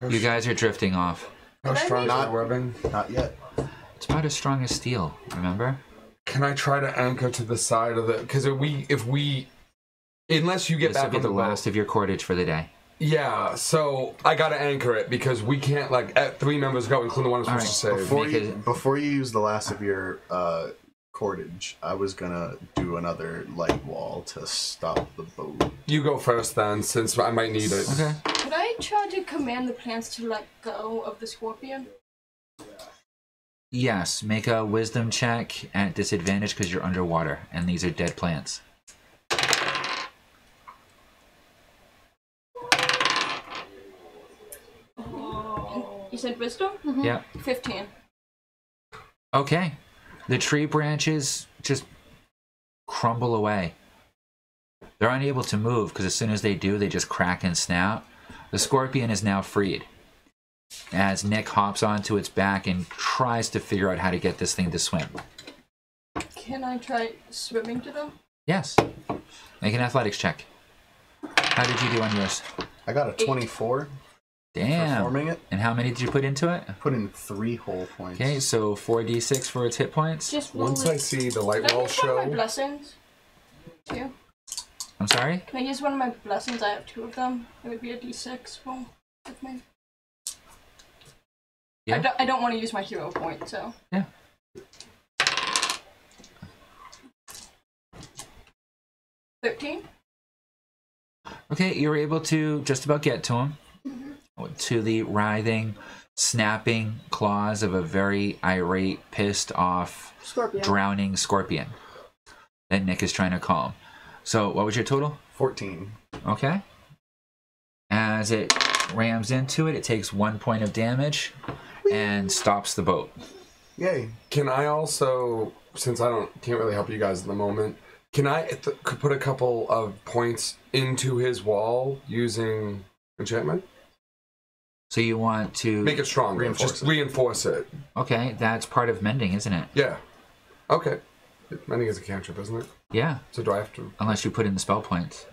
You guys are drifting off. How strong is Not- the webbing? Not yet. It's about as strong as steel, remember? Can I try to anchor to the side of the? Because if we, unless you get This will back be on the the last of your cordage for the day. Yeah, so I gotta anchor it because we can't at 3 members go, including the one I'm supposed to save. Before you use the last of your cordage, I was gonna do another light wall to stop the boat. You go first then, since I might need it. Okay. Could I try to command the plants to let go of the scorpion? Yes, make a wisdom check at disadvantage because you're underwater, and these are dead plants. You said wisdom? Yeah. 15. Okay. The tree branches just crumble away. They're unable to move because as soon as they do, they just crack and snap. The scorpion is now freed as Nick hops onto its back and tries to figure out how to get this thing to swim. Can I try swimming to them? Yes. Make an athletics check. How did you do on yours? I got a 24 Damn. performing it. And how many did you put into it? Put in 3 whole points. Okay, so 4d6 for its hit points. Just roll Once it. I see the light Can I wall use one of my show, blessings? Two. I'm sorry? Can I use one of my blessings? I have 2 of them. It would be a d6 roll with me. Yeah. I don't want to use my hero point, so. Yeah. $13. Okay, you're able to just about get to him. To the writhing, snapping claws of a very irate, pissed off, Scorpion. drowning scorpion that Nick is trying to calm. So, what was your total? 14. Okay. As it rams into it, it takes 1 point of damage and stops the boat. Yay. Can I also, since I can't really help you guys at the moment, can I could put a couple of points into his wall using enchantment? So you want to Make it stronger. Reinforce it. Okay, that's part of mending, isn't it? Yeah. Okay. Mending is a cantrip, isn't it? Yeah. So do I have to? Unless you put in the spell points.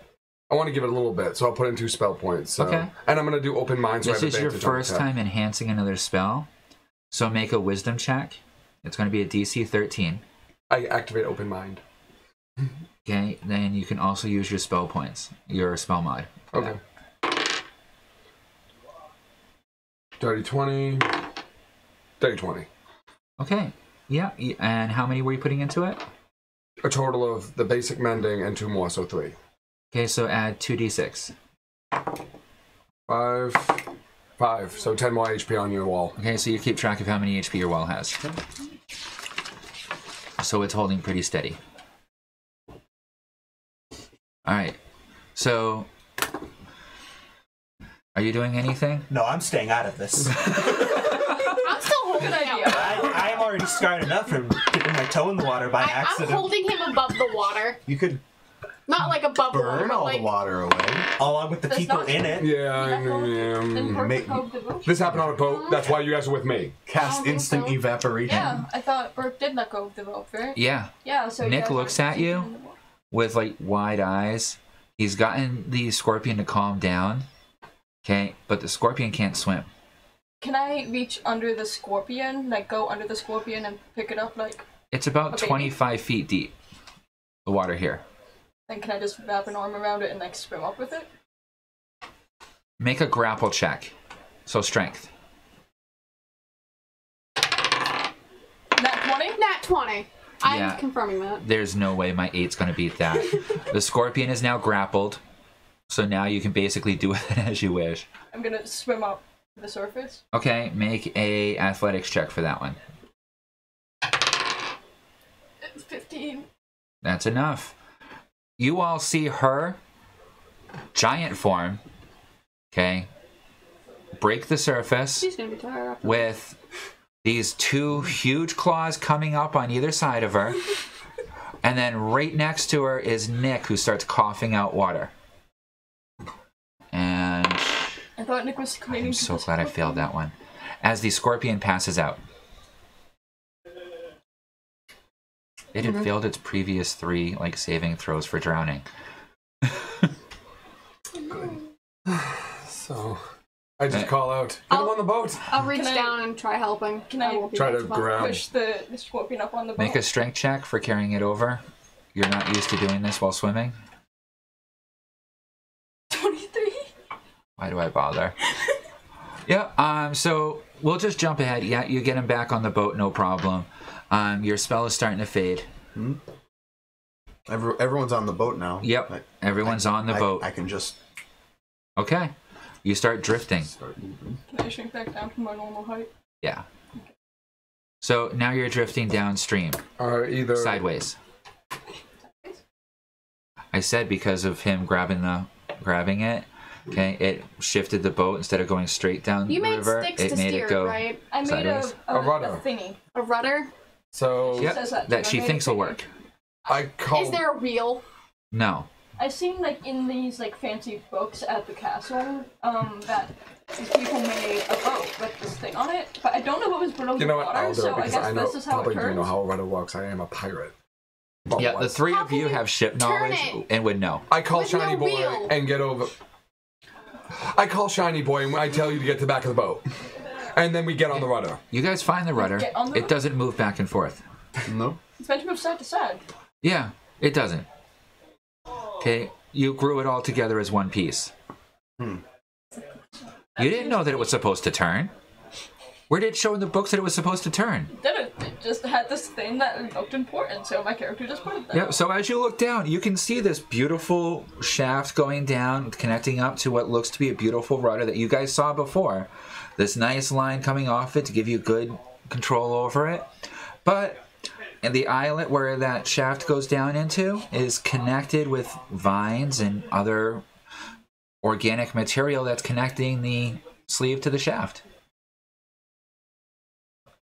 I want to give it a little bit, so I'll put in 2 spell points. So. Okay. And I'm going to do open mind. So This is your first time enhancing another spell, so make a wisdom check. It's going to be a DC 13. I activate open mind. Okay, then you can also use your spell points, your spell mod. Okay. Dirty 20. Dirty 20. Okay, yeah, and how many were you putting into it? A total of the basic mending and 2 more, so 3. Okay, so add 2d6. 5. So 10 more HP on your wall. Okay, so you keep track of how many HP your wall has. So it's holding pretty steady. Alright, so are you doing anything? No, I'm staying out of this. I'm still holding him. I am already scarred enough from dipping my toe in the water by I'm accident. holding him above the water. You could Not like above the water, burn but all like... the water away. Along with the That's people not- in it. This happened on a boat. That's why you guys are with me. Cast instant evaporation. Yeah, I thought Burke did let go of the rope, right? Yeah. Yeah, so Nick you guys looks are at you. in the water. With like wide eyes. He's gotten the scorpion to calm down. Okay, but the scorpion can't swim. Can I reach under the scorpion? Like, go under the scorpion and pick it up, like... It's about Okay. 25 feet deep. The water here. Then can I just wrap an arm around it and, like, swim up with it? Make a grapple check. So strength. Nat 20? Nat 20. I'm Yeah. confirming that. There's no way my 8's gonna beat that. The scorpion is now grappled. So now you can basically do with it as you wish. I'm gonna swim up to the surface. Okay, make a athletics check for that one. It's 15. That's enough. You all see her giant form, okay, break the surface She's gonna be tired after with these 2 huge claws coming up on either side of her. And then right next to her is Nick, who starts coughing out water. And I thought Nick was claiming I'm so glad I failed that one. As the scorpion passes out. It had failed its previous 3 like saving throws for drowning. So I just call out, get him on the boat. I'll reach Can I- down and try helping. Can I won't be try able to bother. grab? push the scorpion up on the boat? Make a strength check for carrying it over. You're not used to doing this while swimming. 23? Why do I bother? Yeah, so we'll just jump ahead. Yeah, you get him back on the boat, no problem. Your spell is starting to fade. Everyone's on the boat now. Yep, everyone's on the boat. I can just Okay, you start drifting. start moving. Can I shrink back down to my normal height? Yeah. So now you're drifting downstream, Either sideways. I said because of him grabbing it. Okay, it shifted the boat instead of going straight down You the made river. sticks It to made steer, it go right? I made sideways. a rudder. thingy. A rudder? So Yep, says that that too. she I made thinks a will thingy. work. I call. Is there a wheel? No. I've seen, like, in these, like, fancy books at the castle, that these people made a boat with this thing on it, but I don't know what was below You the know what? water, I'll do so it I because guess I know this is how probably it do know turns. how a rudder works. I am a pirate. Yeah, the 3 How of can you you have ship turn knowledge it? and would know. I call With Shiny no Boy wheel. and get over. I call Shiny Boy and I tell you to get to the back of the boat, and then we get on the rudder. You guys find the rudder. Get on the It rudder? doesn't move back and forth. No. It's meant to move side to side. Yeah, it doesn't. Okay, you grew it all together as one piece. You didn't know that it was supposed to turn. Where did it show in the books that it was supposed to turn? It just had this thing that looked important, so my character just put it there. Yeah, so as you look down, you can see this beautiful shaft going down, connecting up to what looks to be a beautiful rudder that you guys saw before. This nice line coming off it to give you good control over it. But and the eyelet where that shaft goes down into is connected with vines and other organic material that's connecting the sleeve to the shaft.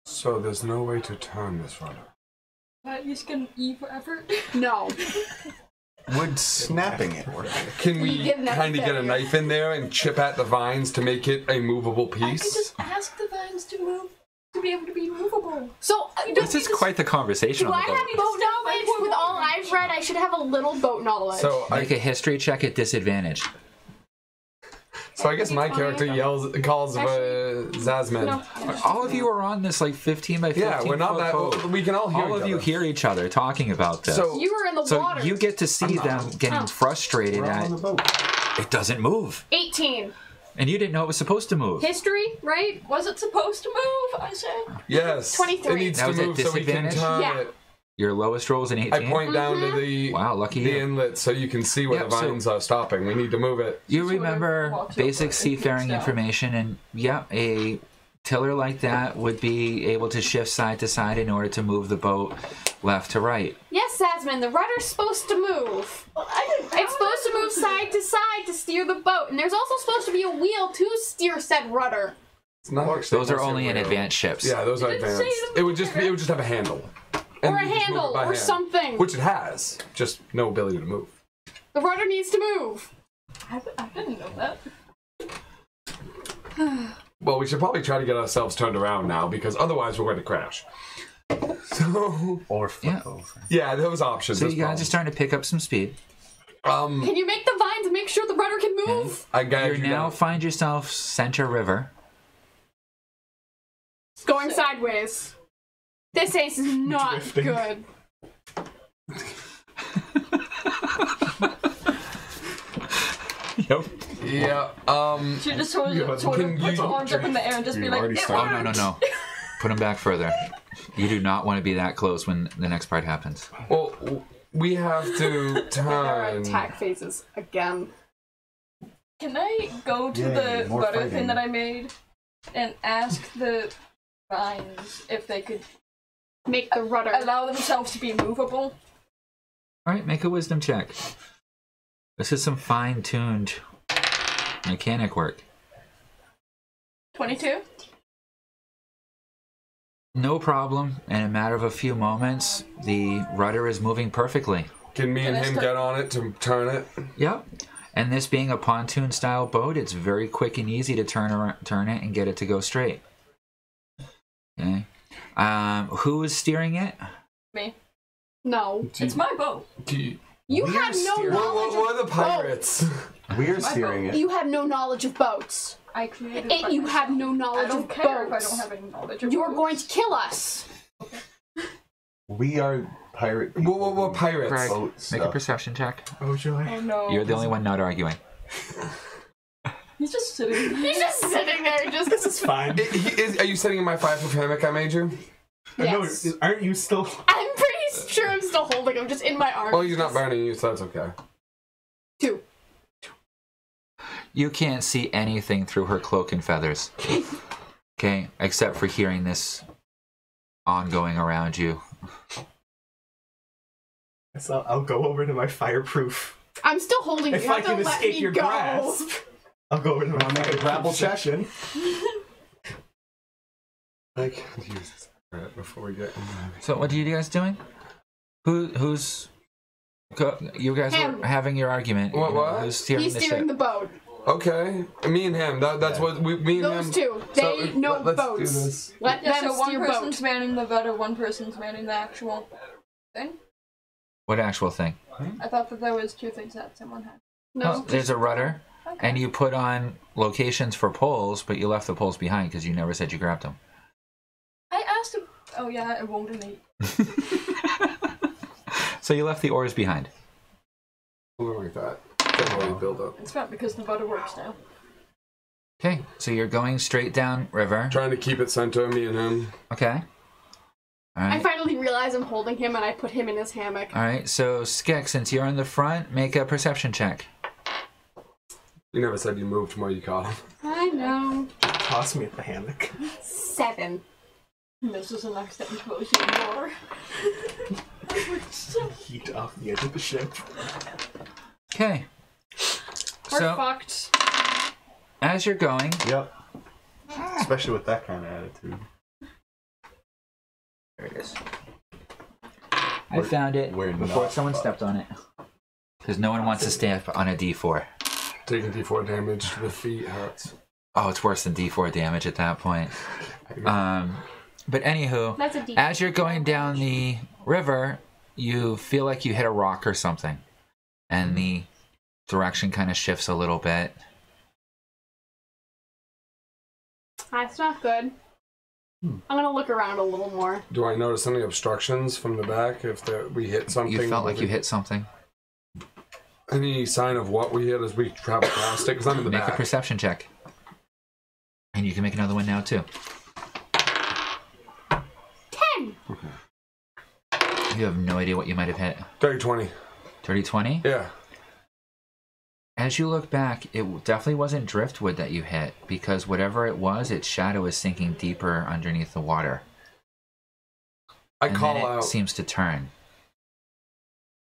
So there's no way to turn this rudder. You can E for effort. No. Would snapping it work? Can we You get an kind of get a failure. knife in there and chip at the vines to make it a movable I could piece? just ask the vines to move, to be able to be movable. So, This is quite the conversation do on I the have boat. boat knowledge? With all I've read, I should have a little boat knowledge. So Make a history check at disadvantage. I guess my character calls Zasmid. No. All of you are on this like 15 by 15 Yeah, we're not foot that. boat. We can all hear All each of you other. hear each other talking about this. So You were in the So water. you get to see them getting frustrated We're all at on the boat. it doesn't move. 18. And you didn't know it was supposed to move. History, right? Was it supposed to move? I said. yes, 23. it needs That to was at move so we can disadvantage? turn Yeah. it. Your lowest roll is an 18. I point down to the Wow, lucky the you. inlet so you can see where Yep, the so- vines are stopping. We need to move it. You Sort of remember walks basic over and seafaring peeks down. information, and yeah, a tiller like that would be able to shift side to side in order to move the boat left to right. Yes, Zasmine, the rudder's supposed to move. It's supposed to move side to side to steer the boat, and there's also supposed to be a wheel to steer said rudder. It's not actually Those are mostly only in rail. advanced ships. Yeah, those are It didn't advanced. say them It would just have a handle. And Or a you just move it handle, by or hand. something. Which it has, just no ability to move. The rudder needs to move. I didn't know that. Well, we should probably try to get ourselves turned around now because otherwise we're going to crash. So Or flip Yeah. over. yeah, those options. So that's you guys are starting to pick up some speed. Can you make the vines make sure the rudder can move? I got You you now down. find yourself center river. It's going sideways. This ace is not Drifting. good. Yep. Yeah. She just sort of Can puts her you- arms up in the air and just be You've like, already "It started. Oh, no. Put them back further. You do not want to be that close when the next part happens. Well, we have to There are turn. attack phases again. Can I go to Yay, the more butter fighting. thing that I made and ask the vines if they could Make the rudder. allow themselves to be movable? All right, make a wisdom check. This is some fine-tuned mechanic work. 22? No problem. In a matter of a few moments, the rudder is moving perfectly. Can me and Can I him start- get on it to turn it? Yep. And this being a pontoon-style boat, it's very quick and easy to turn it and get it to go straight. Okay. Who is steering it? Me. No. It's my boat. You We're have no steering- knowledge We're the of pirates. We're My steering boats. it. You have no knowledge of boats. I created And you have no I knowledge don't of care boats. if I don't have any knowledge of You are boats. going to kill us. We are pirate We're, people. we're pirates. Greg, Boat make a stuff. perception check. Oh joy. Oh no. You're the only one not arguing. He's just sitting. He's just sitting there, This just. is fine. Are you sitting in my fireproof hammock I made you? Yes. No, aren't you still? I'm pretty sure I'm still holding him, just in my arms. Well, he's not burning you, so that's okay. 2. You can't see anything through her cloak and feathers. Okay, except for hearing this ongoing around you. So I'll go over to my fireproof. I'm still holding you. If You I have can to let escape me your go. grasp, I'll go over to my Wanna make a fireproof grapple check? section. Like, Jesus. Alright, before we get. So what are you guys doing? Who's... You guys Him. were having your argument. What, You know, what? Who's steering He's the steering ship? the boat. Okay, me and him. That's what me and Those him. two. So, They know let's do boats. this. Let Yeah, them so one steer person's boats. manning the butter, one person's manning the actual thing. What actual thing? I thought that there was two things that someone had. No, there's a rudder, Okay. and you put on locations for poles, but you left the poles behind because you never said you grabbed them. I asked him. Oh yeah, it won't me. So you left the oars behind. Something like that. That's how you build up. It's not because the butter works now. Okay, so you're going straight down river. Trying to keep it center, me and him. Okay. All I right. finally realize I'm holding him and I put him in his hammock. All right, so Skek, since you're in the front, make a perception check. You never said you moved from where you caught him. I know. Toss me at the hammock. 7. This is the next step in closing the water. Heat off the edge of the ship. We're Okay. So fucked. as you're going, Yep. Especially with that kind of attitude. I found it we're before not someone fucked. stepped on it. Because no one wants to step on a D4. Taking D4 damage to the feet hurts. Oh, it's worse than D4 damage at that point. But anywho, That's a D. as you're going down the river, you feel like you hit a rock or something. And the direction kind of shifts a little bit. That's not good. I'm gonna look around a little more. Do I notice any obstructions from the back if we hit something? You felt like you hit something. Any sign of what we hit as we travel past it? Because I'm in the Make back. a perception check. And you can make another one now, too. 10! You have no idea what you might have hit. 30-20. 30-20? Yeah. As you look back, it definitely wasn't driftwood that you hit, because whatever it was, its shadow is sinking deeper underneath the water. I And call then it out. seems to turn.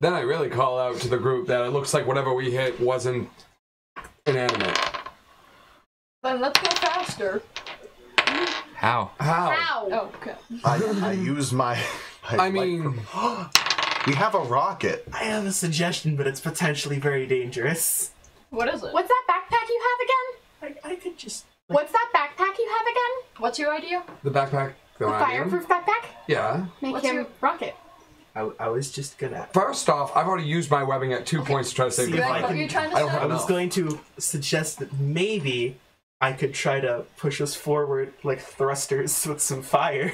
Then I really call out to the group that it looks like whatever we hit wasn't inanimate. Then let's go faster. How? How? Ow! Oh, okay. I use my. I mean, we have a rocket. I have a suggestion, but it's potentially very dangerous. What is it? What's that backpack you have again? I could just. What's that backpack you have again? What's your idea? the backpack. A fireproof backpack? Yeah. Make What's him your- rocket. I was just gonna. First off, I've already used my webbing at 2 points to try to save See the if I What fight. are you trying to I don't say? have I was enough. going to suggest that maybe I could try to push us forward like thrusters with some fire.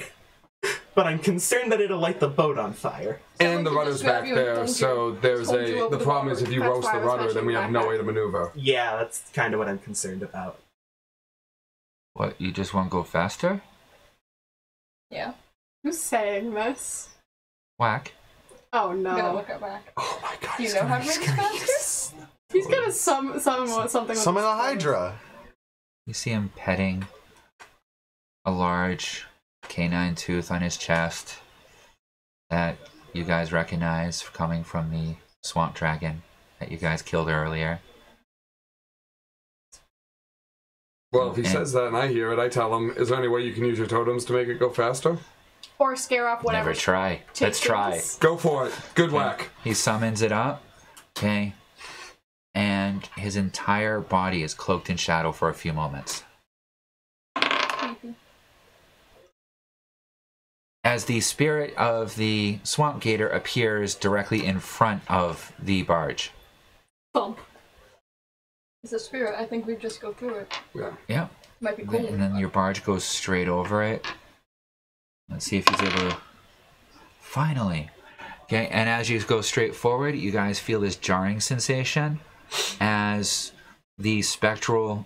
But I'm concerned that it'll light the boat on fire. And the Someone rudder's just grab back you and there, hold so you- there's hold you over the the problem water. is if you That's roast why the I was rudder, then we have mentioning no way to maneuver. Yeah, that's kind of what I'm concerned about. What, you just want to go faster? Yeah. Who's saying this? Whack. Oh I'm gonna no. look at back. Oh my god. Do you he's know gonna- how to he's make gonna- faster? He's gonna summon something with Summon his a Hydra. You see him petting a large canine tooth on his chest that you guys recognize coming from the swamp dragon that you guys killed earlier. Well, if he And- says that and I hear it, I tell him, is there any way you can use your totems to make it go faster? Or scare off whatever. Never try. Let's try. chickens. Go for it. Good whack. He summons it up, okay, and his entire body is cloaked in shadow for a few moments. As the spirit of the swamp gator appears directly in front of the barge. Bump. It's a spirit. I think we just go through it. Yeah. Yep. Might be cool. And then your barge goes straight over it. Let's see if he's able to... Finally. Okay, and as you go straight forward, you guys feel this jarring sensation as the spectral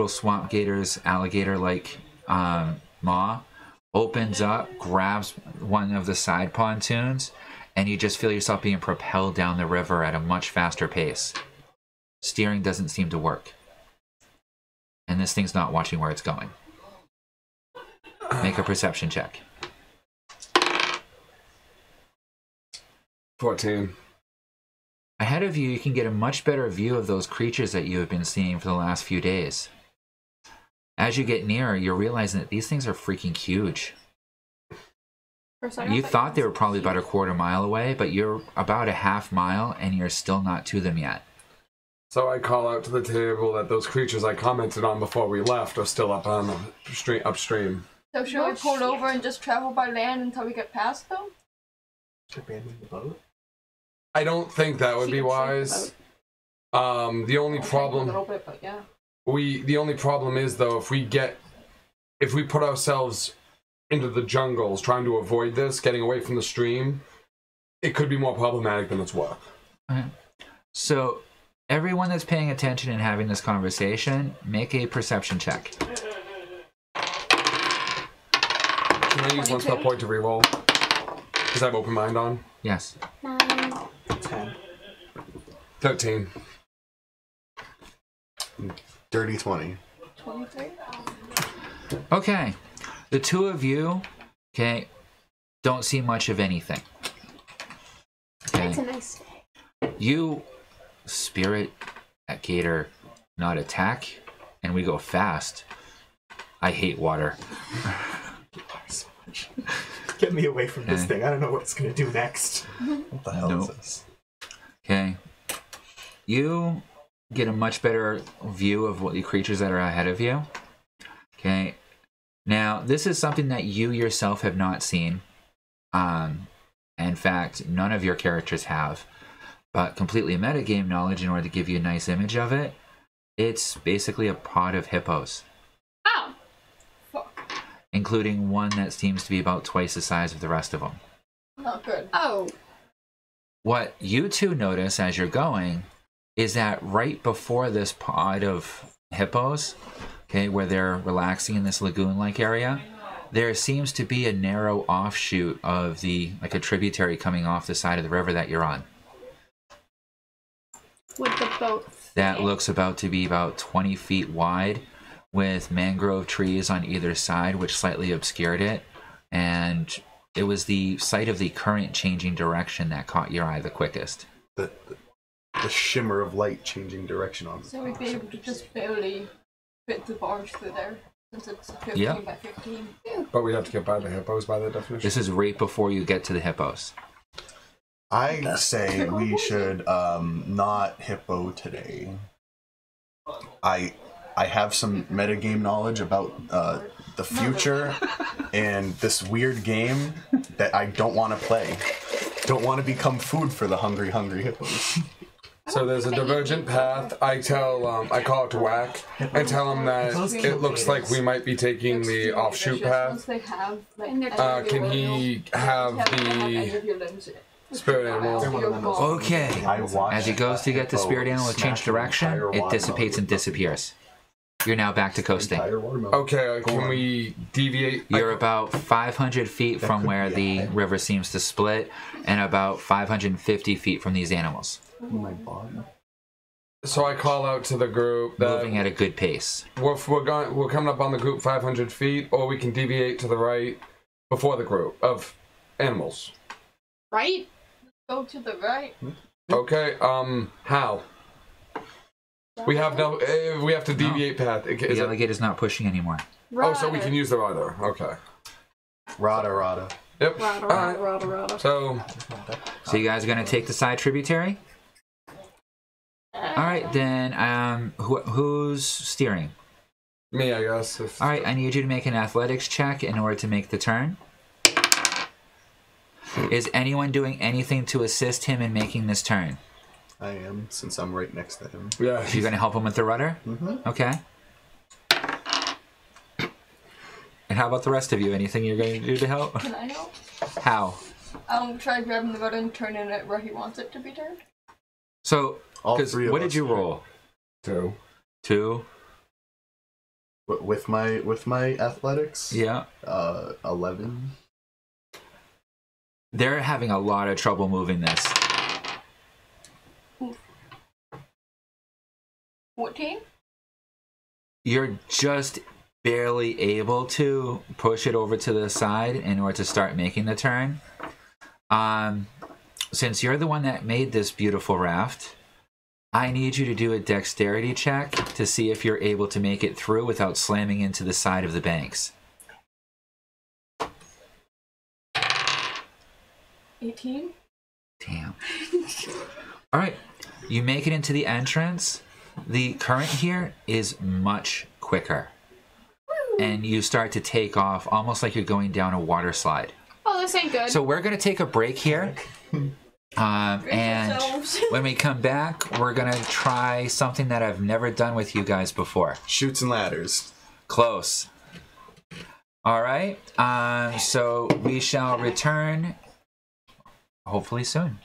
swamp gator's alligator-like maw opens up, grabs one of the side pontoons, and you just feel yourself being propelled down the river at a much faster pace. Steering doesn't seem to work. And this thing's not watching where it's going. Make a perception check. 14. Ahead of you, you can get a much better view of those creatures that you have been seeing for the last few days. As you get nearer, you're realizing that these things are freaking huge. For a second, You I thought they were probably about a quarter mile away, but you're about a half mile and you're still not to them yet. So I call out to the table that those creatures I commented on before we left are still up on the upstream. So should we pull over and just travel by land until we get past them? Abandon the boat? I don't think that would She be could sink wise. the The only A problem little bit, but yeah. the only problem is though if we put ourselves into the jungles trying to avoid this, getting away from the stream, it could be more problematic than it's worth. So, everyone that's paying attention and having this conversation, make a perception check. Can I use one spell 22? point to reroll? Because I have open mind on. Yes. 10. 13. Dirty 20. 23? Okay. The two of you, okay, don't see much of anything. Okay. It's a nice day. You spirit at Gator not attack, and we go fast. I hate water. Get me away from this thing. I don't know what it's gonna do next. What the hell is this? Okay. You get a much better view of what the creatures that are ahead of you. Okay. Now, this is something that you yourself have not seen. In fact, none of your characters have. But completely metagame knowledge, in order to give you a nice image of it, it's basically a pod of hippos. Oh. Including one that seems to be about twice the size of the rest of them. Not good. Oh. What you two notice as you're going is that right before this pod of hippos, okay, where they're relaxing in this lagoon-like area, there seems to be a narrow offshoot of like a tributary coming off the side of the river that you're on. With the boat. That looks about to be about 20 feet wide, with mangrove trees on either side, which slightly obscured it. And it was the sight of the current changing direction that caught your eye the quickest. The shimmer of light changing direction on. So we'd be able to just barely fit the barge through there, since it's 15 by 15. But we have to get by the hippos by the definition. This is right before you get to the hippos. I say we should not hippo today. I have some metagame knowledge about the future and this weird game that I don't want to play. Don't want to become food for the hungry hippos. So there's a divergent path. I call it to Whack and tell him that it looks like we might be taking the offshoot path. Can he have the spirit animal? Okay. As he goes to get the spirit animal to change direction, it dissipates and disappears. You're now back to coasting. Okay, can we deviate? You're about 500 feet from where the river seems to split, and about 550 feet from these animals. My body. So I call out to the group that Moving at a good pace. we're coming up on the group 500 feet, or we can deviate to the right before the group of animals. Right? Go to the right. Okay, how? We have to deviate path. The alligator's not pushing anymore. Oh, so we can use the rudder. Okay. Rada. Yep. Rada. So you guys are going to take the side tributary? Alright, then, who's steering? me, I guess. Alright, I need you to make an athletics check in order to make the turn. Is anyone doing anything to assist him in making this turn? I am, since I'm right next to him. Yeah. You're going to help him with the rudder? Mm-hmm. Okay. And how about the rest of you? Anything you're going to do to help? Can I help? How? I'll try grabbing the rudder and turning it where he wants it to be turned. So, because what did you roll? 2. 2? With my athletics? Yeah. 11. They're having a lot of trouble moving this. 14? You're just barely able to push it over to the side in order to start making the turn. Since you're the one that made this beautiful raft, I need you to do a dexterity check to see if you're able to make it through without slamming into the side of the banks. 18? Damn. Alright, you make it into the entrance. The current here is much quicker. And you start to take off almost like you're going down a water slide. Oh, this ain't good. So we're going to take a break here. And when we come back, we're going to try something that I've never done with you guys before. Chutes and ladders. Close. Alright, so we shall return hopefully soon.